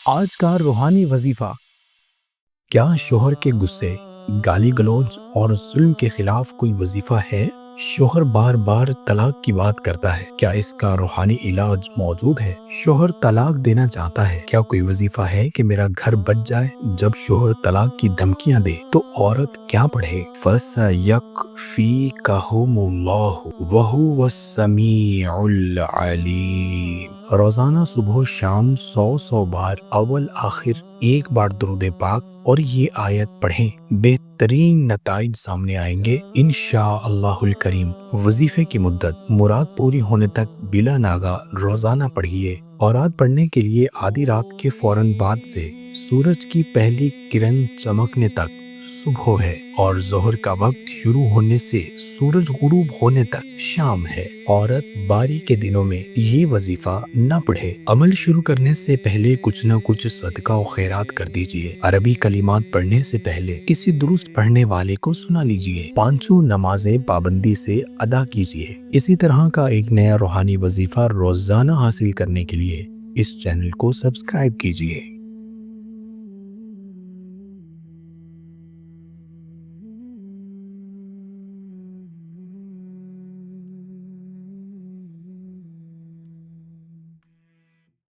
آج کا روحانی وظیفہ۔ کیا شوہر کے غصے، گالی گلوچ اور ظلم کے خلاف کوئی وظیفہ ہے؟ شوہر بار بار طلاق کی بات کرتا ہے، کیا اس کا روحانی علاج موجود ہے؟ شوہر طلاق دینا چاہتا ہے، کیا کوئی وظیفہ ہے کہ میرا گھر بچ جائے؟ جب شوہر طلاق کی دھمکیاں دے تو عورت کیا پڑھے؟ فَسَيَكْفِيكَهُمُ اللَّهُ وَهُوَ السَّمِيعُ الْعَلِيمُ۔ روزانہ صبح و شام 100 بار اول آخر ایک بار درود پاک اور یہ آیت پڑھیں، بہترین نتائج سامنے آئیں گے انشاءاللہ الکریم۔ وظیفے کی مدت مراد پوری ہونے تک بلا ناغہ روزانہ پڑھیے۔ اوراد پڑھنے کے لیے آدھی رات کے فوراً بعد سے سورج کی پہلی کرن چمکنے تک صبح ہے، اور ظہر کا وقت شروع ہونے سے سورج غروب ہونے تک شام ہے۔ عورت باری کے دنوں میں یہ وظیفہ نہ پڑھے۔ عمل شروع کرنے سے پہلے کچھ نہ کچھ صدقہ و خیرات کر دیجئے۔ عربی کلمات پڑھنے سے پہلے کسی درست پڑھنے والے کو سنا لیجئے۔ 5 نمازیں پابندی سے ادا کیجئے۔ اسی طرح کا ایک نیا روحانی وظیفہ روزانہ حاصل کرنے کے لیے اس چینل کو سبسکرائب کیجئے۔